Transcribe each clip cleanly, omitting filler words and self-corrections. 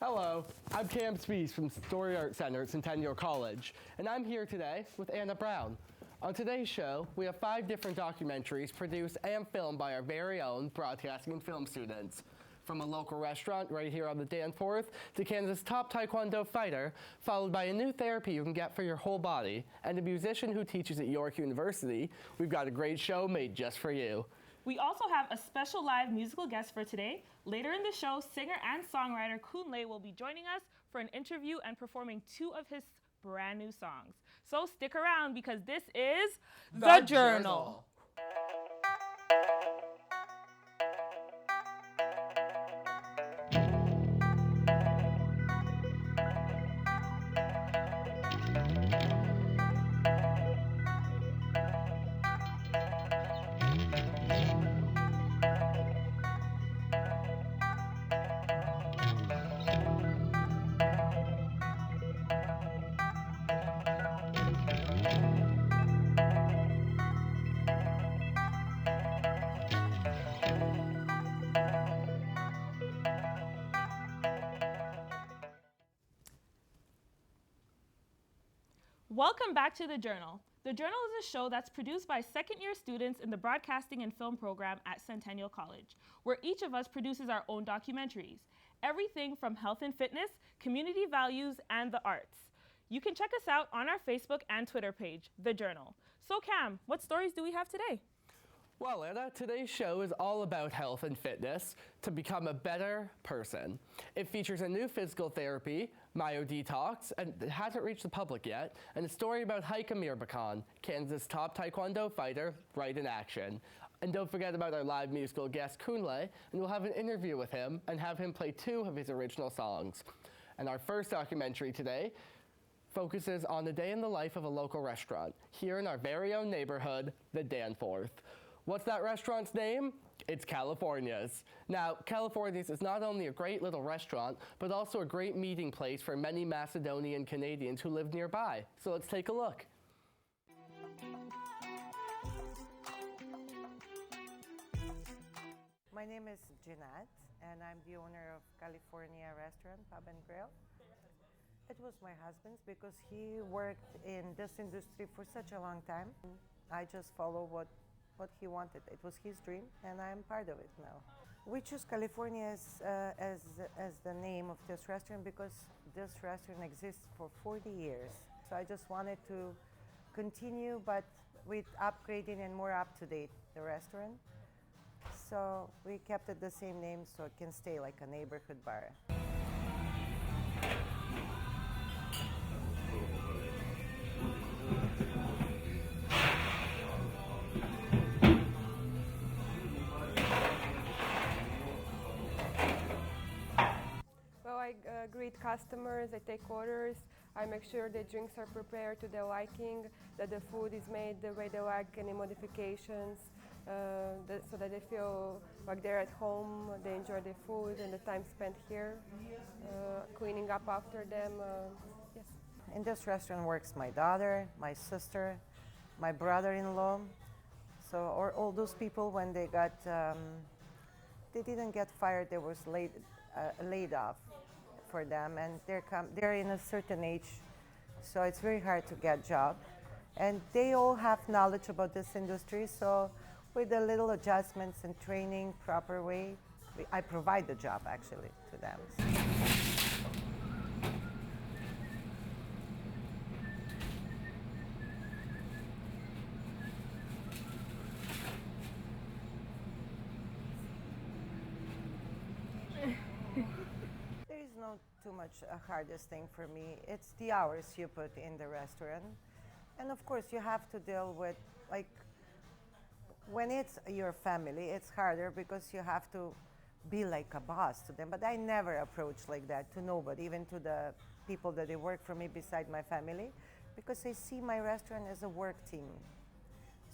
Hello, I'm Cam Spees from Story Art Center at Centennial College, and I'm here today with Anna Brown. On today's show, we have 5 different documentaries produced and filmed by our very own broadcasting and film students. From a local restaurant right here on the Danforth to Kansas' top Taekwondo fighter, followed by a new therapy you can get for your whole body, and a musician who teaches at York University, we've got a great show made just for you. We also have a special live musical guest for today. Later in the show, singer and songwriter Kunle will be joining us for an interview and performing 2 of his brand new songs. So stick around because this is The Journal. Welcome back to The Journal. The Journal is a show that's produced by second-year students in the Broadcasting and Film program at Centennial College, where each of us produces our own documentaries. Everything from health and fitness, community values, and the arts. You can check us out on our Facebook and Twitter page, The Journal. So Cam, what stories do we have today? Well, Anna, today's show is all about health and fitness to become a better person. It features a new physical therapy, Myo-Detox, and it hasn't reached the public yet, and a story about Haika Mirbakan, Kansas' top Taekwondo fighter, right in action. And don't forget about our live musical guest, Kunle, and we'll have an interview with him and have him play 2 of his original songs. And our first documentary today focuses on the day in the life of a local restaurant here in our very own neighborhood, the Danforth. What's that restaurant's name? It's California's. Now, California's is not only a great little restaurant, but also a great meeting place for many Macedonian Canadians who live nearby. So let's take a look. My name is Jeanette, and I'm the owner of California Restaurant, Pub and Grill. It was my husband's because he worked in this industry for such a long time. I just follow what he wanted. It was his dream, and I'm part of it now. We choose California as the name of this restaurant because this restaurant exists for 40 years. So I just wanted to continue, but with upgrading and more up-to-date the restaurant. So we kept it the same name so it can stay like a neighborhood bar. I greet customers, I take orders, I make sure the drinks are prepared to their liking, that the food is made the way they like, any modifications, so that they feel like they're at home, they enjoy the food and the time spent here, cleaning up after them, yes. In this restaurant works my daughter, my sister, my brother-in-law. So all those people, when they got, they didn't get fired, they was laid off for them, and they're in a certain age, so it's very hard to get a job. And they all have knowledge about this industry, so with a little adjustments and training, proper way, I provide the job actually to them. Too much hardest thing for me. It's the hours you put in the restaurant. And of course you have to deal with, like, when it's your family, it's harder because you have to be like a boss to them. But I never approach like that to nobody, even to the people that they work for me beside my family, because I see my restaurant as a work team.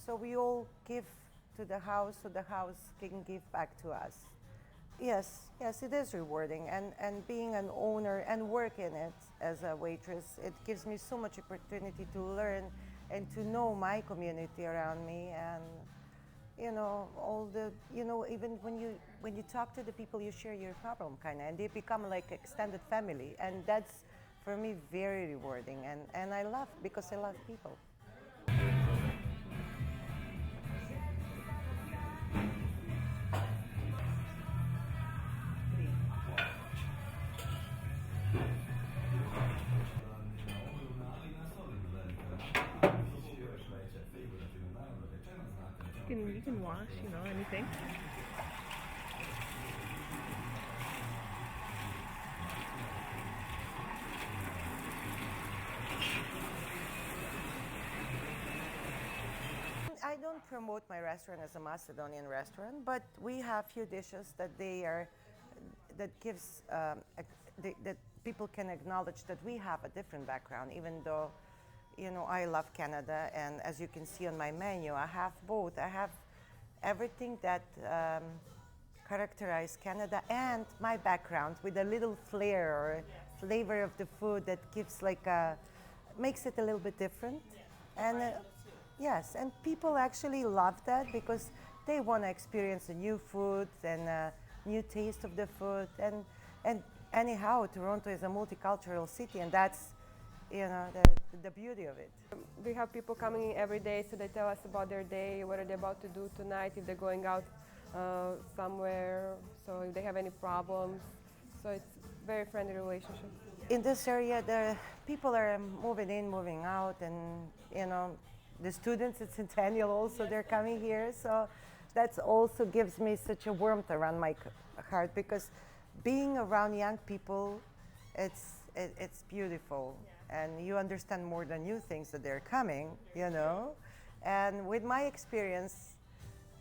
So we all give to the house so the house can give back to us. Yes, it is rewarding, and being an owner and work in it as a waitress, it gives me so much opportunity to learn and to know my community around me, and all the, even when you talk to the people, you share your problem kind of, and they become like extended family, and that's for me very rewarding, and I love because I love people. You can wash, anything. I don't promote my restaurant as a Macedonian restaurant, but we have few dishes that that gives that people can acknowledge that we have a different background, even though I love Canada, and as you can see on my menu, I have both. I have everything that characterizes Canada and my background with a little flair or flavor of the food that gives makes it a little bit different. And yes, and people actually love that because they want to experience a new food and a new taste of the food. And anyhow, Toronto is a multicultural city, and that's the beauty of it. We have people coming in every day, so they tell us about their day, what are they about to do tonight, if they're going out somewhere, so if they have any problems. So it's a very friendly relationship. In this area, the people are moving in, moving out, and the students at Centennial also, they're coming here. So that also gives me such a warmth around my heart, because being around young people, it's beautiful. And you understand more the new things that they're coming, And with my experience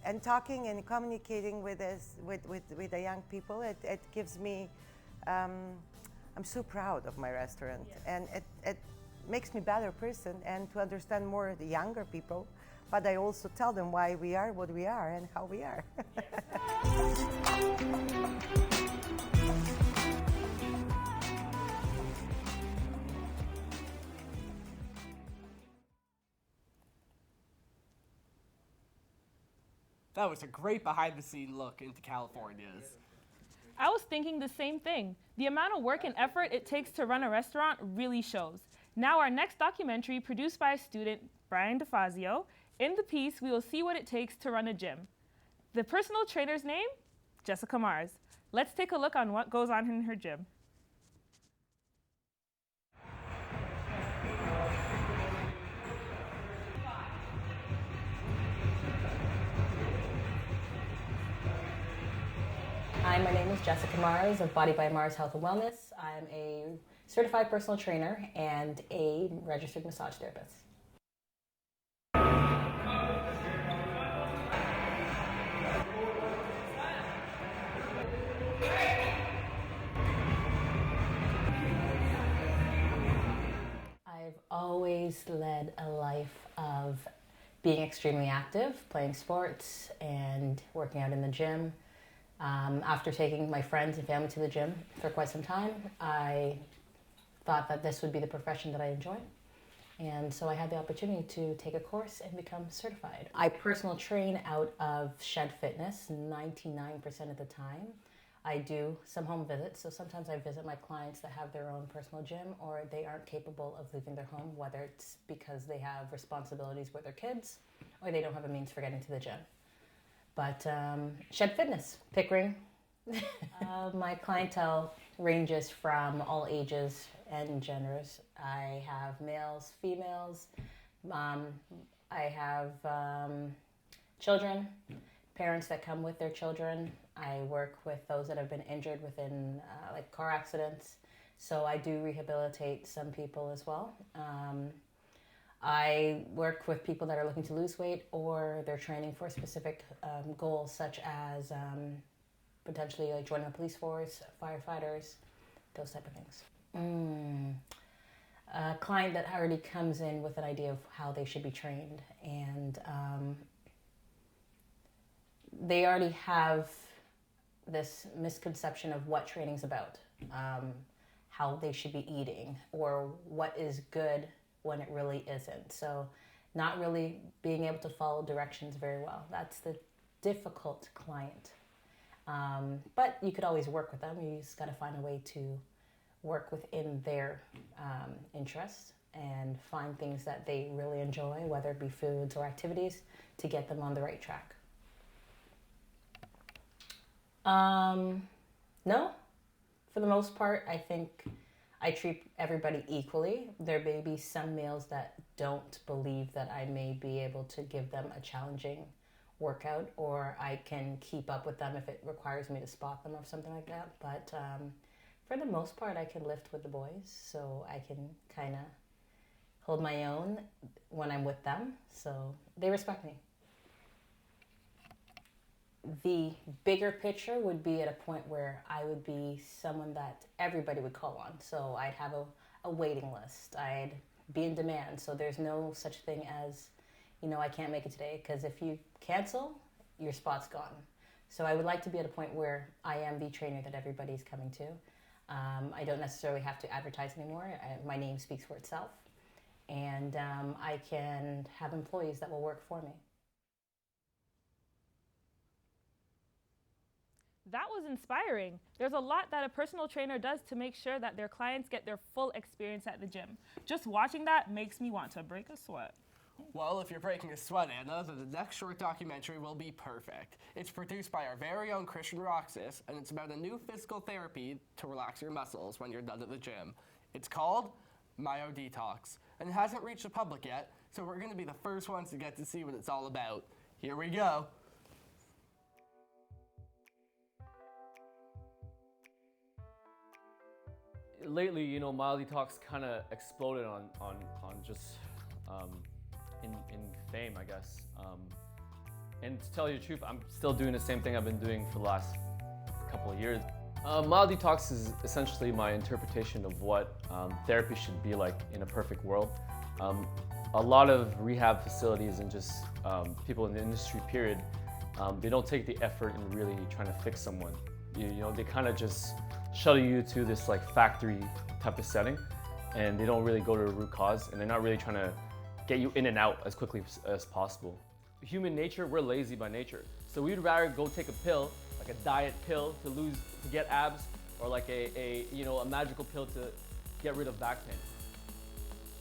and talking and communicating with the young people, it gives me, I'm so proud of my restaurant. And it makes me a better person and to understand more the younger people. But I also tell them why we are what we are and how we are. That was a great behind-the-scene look into California's. I was thinking the same thing. The amount of work and effort it takes to run a restaurant really shows. Now our next documentary, produced by a student, Brian DeFazio. In the piece, we will see what it takes to run a gym. The personal trainer's name? Jessica Mars. Let's take a look on what goes on in her gym. Hi, my name is Jessica Mars of Body by Mars Health and Wellness. I'm a certified personal trainer and a registered massage therapist. I've always led a life of being extremely active, playing sports and working out in the gym. After taking my friends and family to the gym for quite some time, I thought that this would be the profession that I enjoy. And so I had the opportunity to take a course and become certified. I personal train out of Shed Fitness 99% of the time. I do some home visits, so sometimes I visit my clients that have their own personal gym or they aren't capable of leaving their home, whether it's because they have responsibilities with their kids or they don't have a means for getting to the gym. But Shed Fitness, Pickering. My clientele ranges from all ages and genders. I have males, females. I have children, parents that come with their children. I work with those that have been injured within like car accidents. So I do rehabilitate some people as well. I work with people that are looking to lose weight or they're training for specific goals, such as potentially like joining a police force, firefighters, those type of things. A client that already comes in with an idea of how they should be trained, and they already have this misconception of what training's about, how they should be eating, or what is good when it really isn't. So not really being able to follow directions very well. That's the difficult client. But you could always work with them. You just got to find a way to work within their interests and find things that they really enjoy, whether it be foods or activities, to get them on the right track. No, for the most part, I think I treat everybody equally. There may be some males that don't believe that I may be able to give them a challenging workout, or I can keep up with them if it requires me to spot them or something like that. But for the most part, I can lift with the boys, so I can kind of hold my own when I'm with them, so they respect me. The bigger picture would be at a point where I would be someone that everybody would call on. So I'd have a waiting list. I'd be in demand. So there's no such thing as, I can't make it today, because if you cancel, your spot's gone. So I would like to be at a point where I am the trainer that everybody's coming to. I don't necessarily have to advertise anymore. My name speaks for itself. And I can have employees that will work for me. That was inspiring. There's a lot that a personal trainer does to make sure that their clients get their full experience at the gym. Just watching that makes me want to break a sweat. Well, if you're breaking a sweat, Anna, then the next short documentary will be perfect. It's produced by our very own Christian Roxas, and it's about a new physical therapy to relax your muscles when you're done at the gym. It's called Myo Detox, and it hasn't reached the public yet, so we're going to be the first ones to get to see what it's all about. Here we go. Lately, Myo Detox kind of exploded on just in fame, I guess. And to tell you the truth, I'm still doing the same thing I've been doing for the last couple of years. Myo Detox is essentially my interpretation of what therapy should be like in a perfect world. A lot of rehab facilities and just people in the industry, period, they don't take the effort in really trying to fix someone. They kind of just shuttle you to this like factory type of setting, and they don't really go to the root cause, and they're not really trying to get you in and out as quickly as possible. Human nature, we're lazy by nature. So we'd rather go take a pill, like a diet pill to get abs, or like a magical pill to get rid of back pain.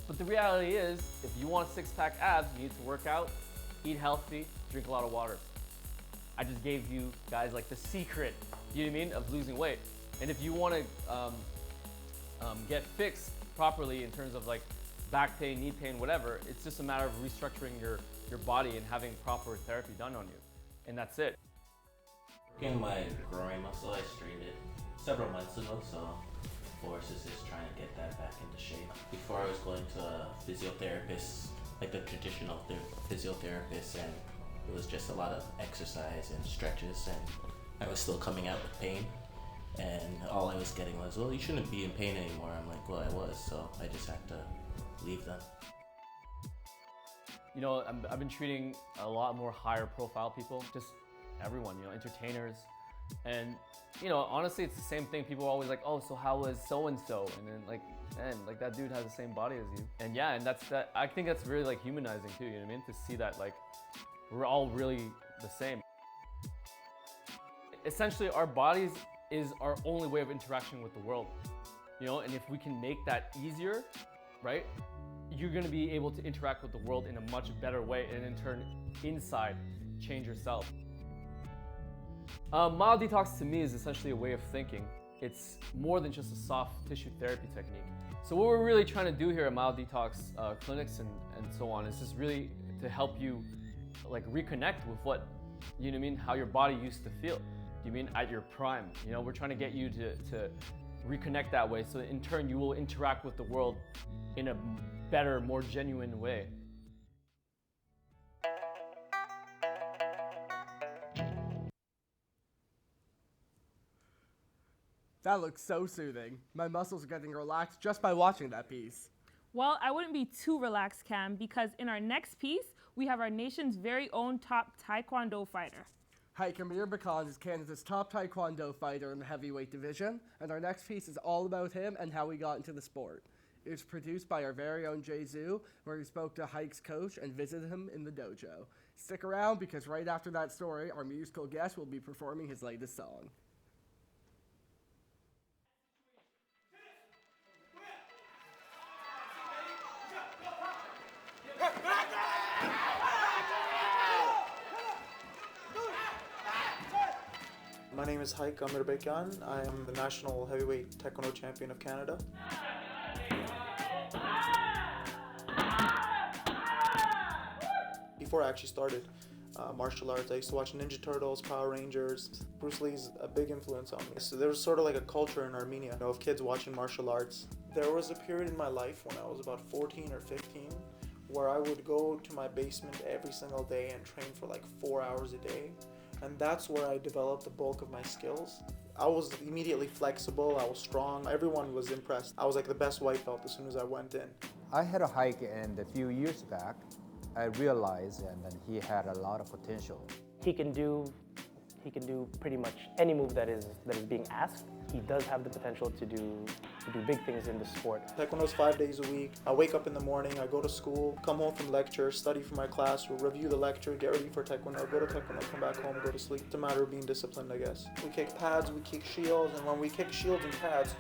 But the reality is, if you want six-pack abs, you need to work out, eat healthy, drink a lot of water. I just gave you guys like the secret, of losing weight. And if you want to get fixed properly in terms of like back pain, knee pain, whatever, it's just a matter of restructuring your body and having proper therapy done on you. And that's it. In my groin muscle, I strained it several months ago, so of course is just trying to get that back into shape. Before I was going to a physiotherapist, like the traditional physiotherapist, and it was just a lot of exercise and stretches, and I was still coming out with pain. And all I was getting was, well, you shouldn't be in pain anymore. I'm like, well, I was, so I just had to leave them. I've been treating a lot more higher profile people, just everyone, entertainers. And, honestly, it's the same thing. People are always like, oh, so how was so-and-so? And then like, man, like that dude has the same body as you. And yeah, and that. I think that's really like humanizing too, to see that like we're all really the same. Essentially, our bodies is our only way of interaction with the world, and if we can make that easier, right, you're going to be able to interact with the world in a much better way, and in turn, inside, change yourself. Myo Detox to me is essentially a way of thinking. It's more than just a soft tissue therapy technique. So what we're really trying to do here at Myo Detox clinics and so on is just really to help you like reconnect with what, how your body used to feel. At your prime. We're trying to get you to reconnect that way, so in turn you will interact with the world in a better, more genuine way. That looks so soothing. My muscles are getting relaxed just by watching that piece. Well, I wouldn't be too relaxed, Cam, because in our next piece, we have our nation's very own top Taekwondo fighter. Haik Amir Bakan is Canada's top Taekwondo fighter in the heavyweight division, and our next piece is all about him and how he got into the sport. It was produced by our very own Jay Zhu, where he spoke to Haik's coach and visited him in the dojo. Stick around because right after that story, our musical guest will be performing his latest song. My name is Haik Amirbekyan. I am the national heavyweight taekwondo champion of Canada. Before I actually started martial arts, I used to watch Ninja Turtles, Power Rangers. Bruce Lee's a big influence on me. So there was sort of like a culture in Armenia of kids watching martial arts. There was a period in my life when I was about 14 or 15 where I would go to my basement every single day and train for like 4 hours a day. And that's where I developed the bulk of my skills. I was immediately flexible, I was strong, everyone was impressed. I was like the best white belt as soon as I went in. I had a hike, and a few years back, I realized and then he had a lot of potential. He can do pretty much any move that is being asked. He does have the potential to do big things in the sport. Taekwondo's 5 days a week. I wake up in the morning, I go to school, come home from lecture, study for my class, review the lecture, get ready for Taekwondo, go to Taekwondo, come back home, go to sleep. It's a matter of being disciplined, I guess. We kick pads, we kick shields, and when we kick shields and pads,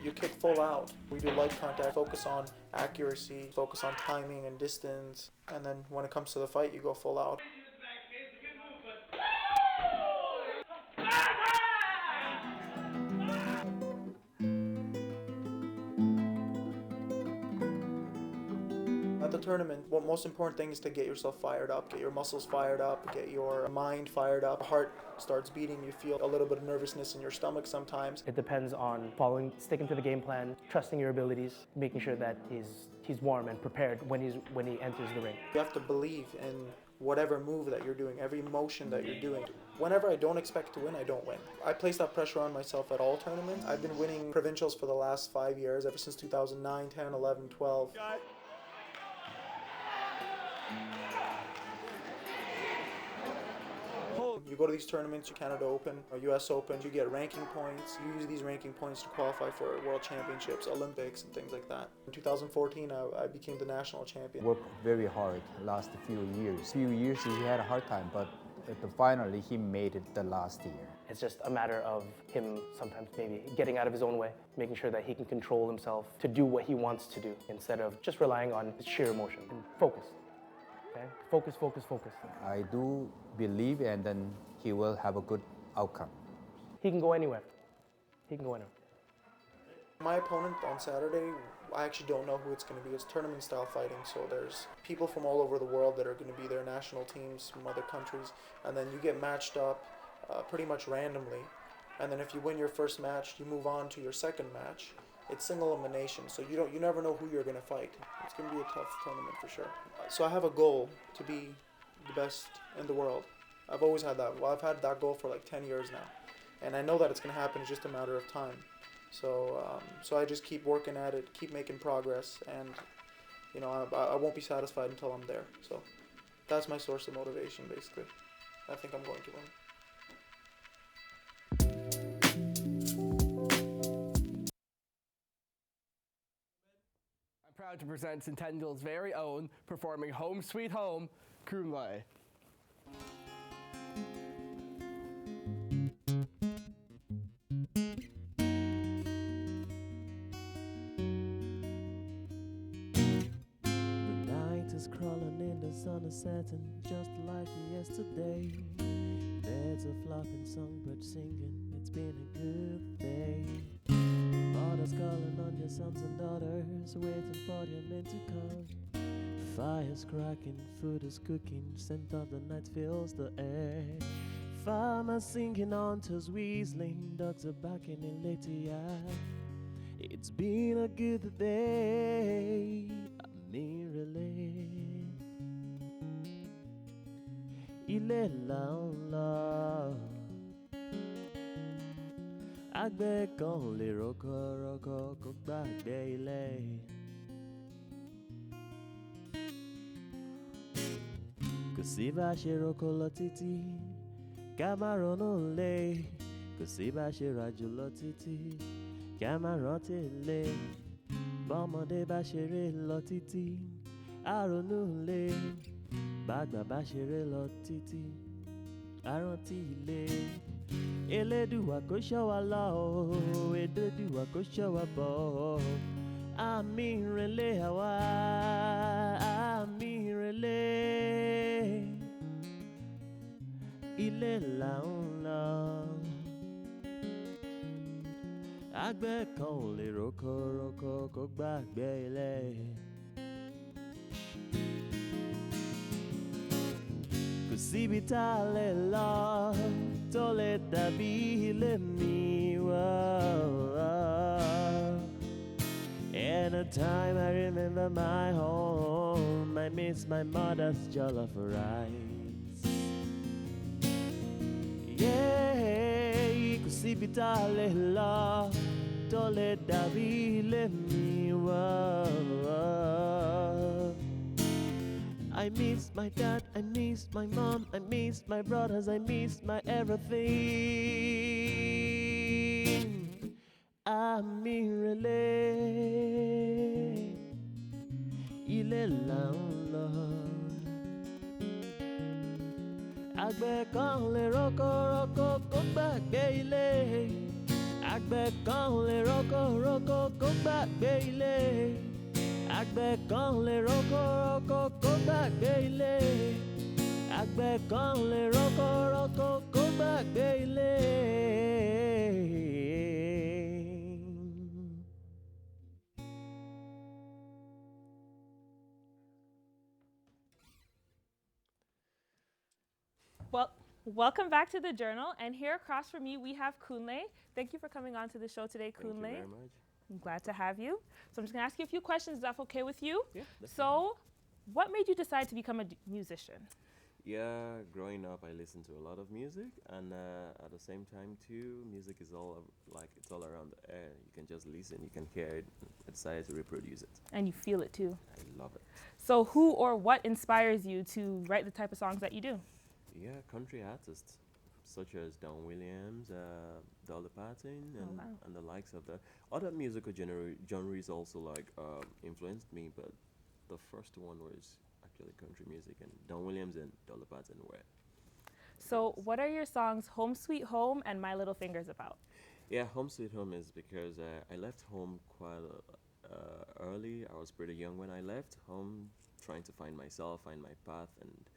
you kick full out. We do light contact, focus on accuracy, focus on timing and distance, and then when it comes to the fight, you go full out. At the tournament, what most important thing is to get yourself fired up, get your muscles fired up, get your mind fired up. Heart starts beating, you feel a little bit of nervousness in your stomach sometimes. It depends on sticking to the game plan, trusting your abilities, making sure that he's warm and prepared when he enters the ring. You have to believe in whatever move that you're doing, every motion that you're doing. Whenever I don't expect to win, I don't win. I place that pressure on myself at all tournaments. I've been winning provincials for the last 5 years, ever since 2009, 10, 11, 12. You go to these tournaments, Canada Open or US Open, you get ranking points. You use these ranking points to qualify for World Championships, Olympics, and things like that. In 2014, I became the national champion. Worked very hard last few years. Few years he had a hard time, but finally he made it the last year. It's just a matter of him sometimes maybe getting out of his own way, making sure that he can control himself to do what he wants to do instead of just relying on his sheer emotion. And focus. Okay? Focus, focus, focus. I do believe, and then he will have a good outcome. He can go anywhere. He can go anywhere. My opponent on Saturday, I actually don't know who it's going to be. It's tournament style fighting, so there's people from all over the world that are going to be their national teams from other countries, and then you get matched up pretty much randomly, and then if you win your first match, you move on to your second match. It's single elimination, so you never know who you're going to fight. It's going to be a tough tournament for sure. So I have a goal to be the best in the world. I've always had that. Well, I've had that goal for like 10 years now, and I know that it's going to happen. It's just a matter of time. So I just keep working at it, keep making progress, and I won't be satisfied until I'm there. So that's my source of motivation, basically. I think I'm going to win. I'm proud to present Centennial's very own, performing Home Sweet Home, Krumlai. Crawling in the sun is setting just like yesterday. Birds are flopping, songbirds singing, it's been a good day. Mother's calling on your sons and daughters, waiting for your men to come. Fire's cracking, food is cooking, scent of the night fills the air. Farmers singing, hunters whistling, dogs are barking in late yard. It's been a good day, I mean really. Ilé là ń lọ, àgbẹ̀ kan ò lè rọ́kọ̀rọ́kọ̀ kó gbàgbé ilé. Kò sí bá ṣe roko lọ títí, ká má ronú ilé. Kò sí bá ṣe ràjò lọ títí, ká má rántí ilé. Bọ́mọdé bá ṣeré lọ títí, á ronú ilé. bàgbà bá ṣeré lọ títí àrántí ilé elédùwà kó ṣọ́ wa lọ elédùwà kó ṣọ́ wa bọ̀ àmì ìrẹ̀lẹ̀ àwa àmì ìrẹ̀lẹ̀ ilé là ń lọ àgbẹ̀ kan ò lè rókòrókò kó gbàgbé ilé. Kò síbi tá a lè lọ tó lè dàbí ilé mi wá. Anytime I remember my home, I miss my mother's jollof rice. Yeah, kò síbi tá a lè lọ tó lè dàbí ilé mi wá. I miss my dad, I miss my mom, I miss my brothers, I miss my everything. I'm irrelate, ilé là ń lọ. Àgbẹ̀ kan lè rókòrókò kó gbàgbé ilé. Àgbẹ̀ kan lè rókòrókò kó gbàgbé ilé. Àgbẹ̀ kan lè rókòrókò kó gbàgbé ilé. Àgbẹ̀ kan lè rókòrókò kó gbàgbé ilé. Well, welcome back to the Journal, and here across from me we have Kunle. Thank you for coming on to the show today, Kunle. Thank you very much. I'm glad to have you. So I'm just gonna ask you a few questions. Is that okay with you? Yeah, that's So, what made you decide to become a musician? Yeah, growing up, I listened to a lot of music, and at the same time, too, music is it's all around the air. You can just listen, you can hear it. I decided to reproduce it. And you feel it too. I love it. So, who or what inspires you to write the type of songs that you do? Yeah, country artists such as Don Williams, Dolly Parton, and, wow. and the likes of that. Other musical genres also influenced me, but the first one was actually country music, and Don Williams and Dolly Parton were. So, what are your songs Home Sweet Home and My Little Fingers about? Yeah, Home Sweet Home is because I left home quite early. I was pretty young when I left home, trying to find myself, find my path, and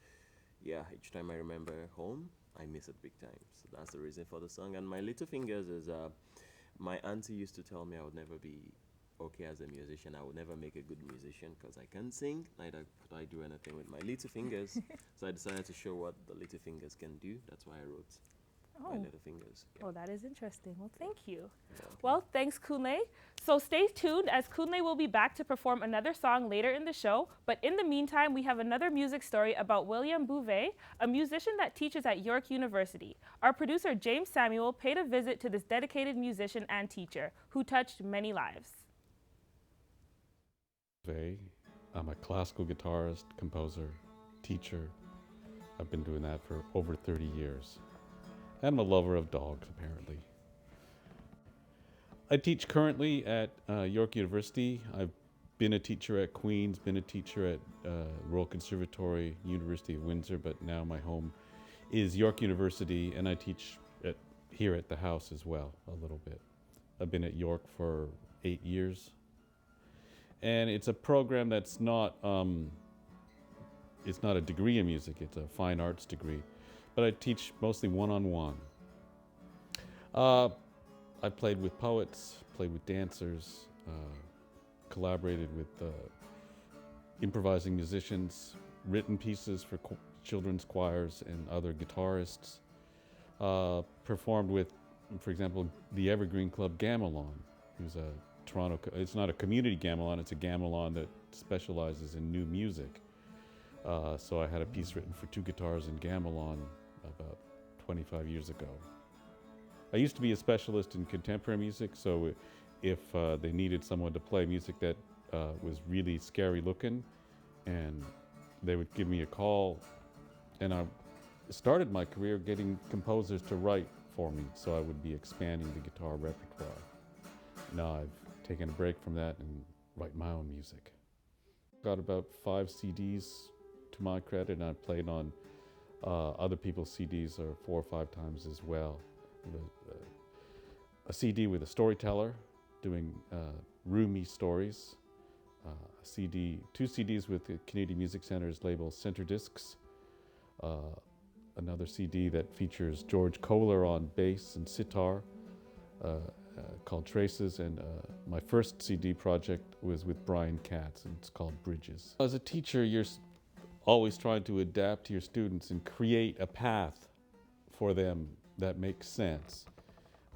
yeah, each time I remember home, I miss it big time. So that's the reason for the song. And My Little Fingers is, my auntie used to tell me I would never be okay as a musician. I would never make a good musician because I can't sing, neither could I do anything with my little fingers. So I decided to show what the little fingers can do. That's why I wrote My Little Fingers. Yeah. Oh, that is interesting. Well, thank you. Well, thanks, Kunle. So stay tuned as Kunle will be back to perform another song later in the show. But in the meantime, we have another music story about William Bouvet, a musician that teaches at York University. Our producer, James Samuel, paid a visit to this dedicated musician and teacher who touched many lives. I'm a classical guitarist, composer, teacher. I've been doing that for over 30 years. I'm a lover of dogs, apparently. I teach currently at York University. I've been a teacher at Queen's, been a teacher at Royal Conservatory, University of Windsor, but now my home is York University, and I teach here at the house as well, a little bit. I've been at York for 8 years. And it's a program that's not, it's not a degree in music, it's a fine arts degree. But I teach mostly one-on-one. I played with poets, played with dancers, collaborated with improvising musicians, written pieces for children's choirs and other guitarists, performed with, for example, the Evergreen Club Gamelan, who's a Toronto, it's not a community gamelan, it's a gamelan that specializes in new music. So I had a piece written for 2 guitars in gamelan about 25 years ago. I used to be a specialist in contemporary music, so if they needed someone to play music that was really scary looking, and they would give me a call, and I started my career getting composers to write for me, so I would be expanding the guitar repertoire. Now I've taken a break from that and write my own music. Got about 5 CDs to my credit, and I've played on other people's CDs 4 or 5 times as well. A CD with a storyteller doing roomy stories, two CDs with the Canadian Music Centre's label Centre Discs, another CD that features George Kohler on bass and sitar called Traces, and my first CD project was with Brian Katz, and it's called Bridges. As a teacher, you're always trying to adapt to your students and create a path for them that makes sense.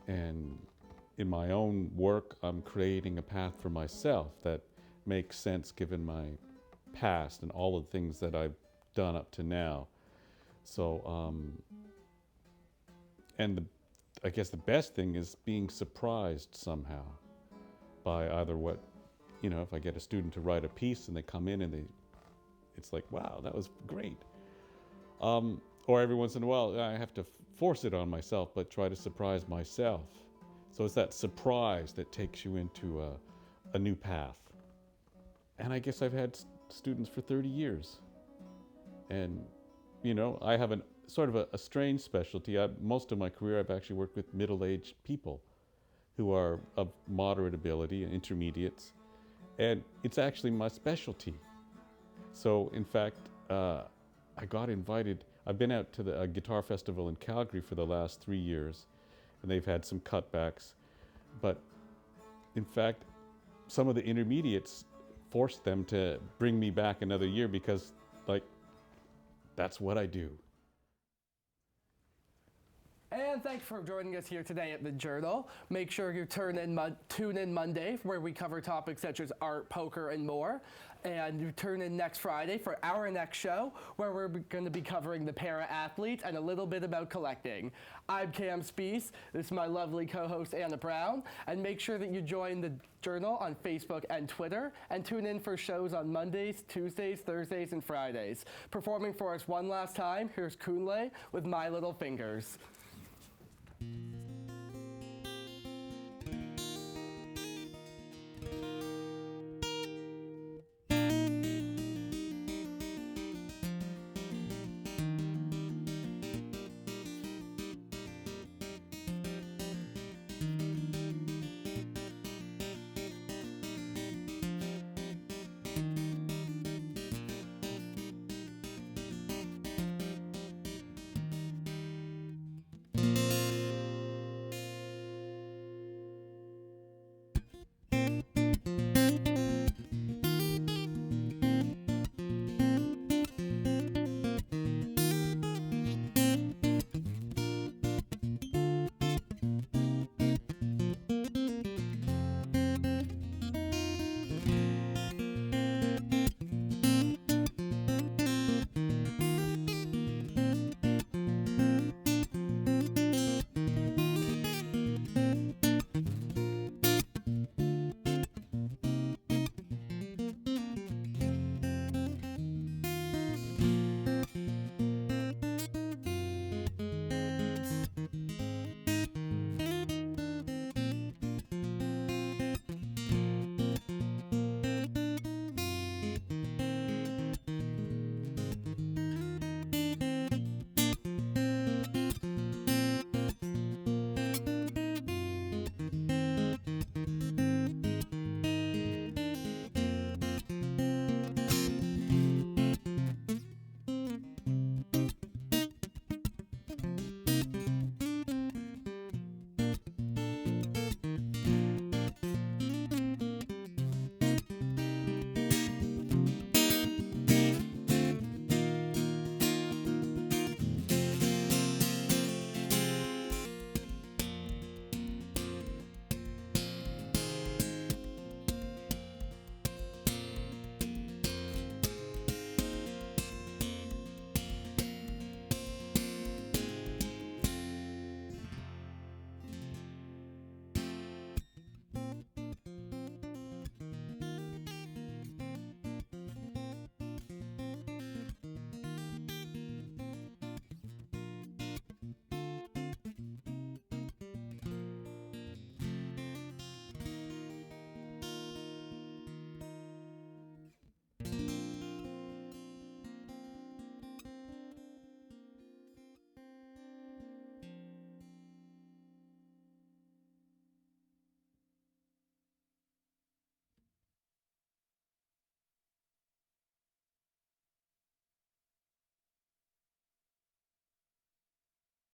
And in my own work, I'm creating a path for myself that makes sense given my past and all of the things that I've done up to now. So, I guess the best thing is being surprised somehow by either if I get a student to write a piece and they come in and it's like, wow, that was great. Or every once in a while, I have to force it on myself, but try to surprise myself. So it's that surprise that takes you into a new path. And I guess I've had students for 30 years. And, I have sort of a strange specialty. Most of my career, I've actually worked with middle-aged people who are of moderate ability and intermediates. And it's actually my specialty. So, in fact, I got invited. I've been out to the guitar festival in Calgary for the last 3 years, and they've had some cutbacks. But, in fact, some of the intermediates forced them to bring me back another year because, that's what I do. And thanks for joining us here today at the Journal. Make sure you tune in Monday, where we cover topics such as art, poker, and more. And you tune in next Friday for our next show, where we're going to be covering the para-athletes and a little bit about collecting. I'm Cam Spees. This is my lovely co-host, Anna Brown. And make sure that you join the Journal on Facebook and Twitter, and tune in for shows on Mondays, Tuesdays, Thursdays, and Fridays. Performing for us one last time, here's Kunle with My Little Fingers.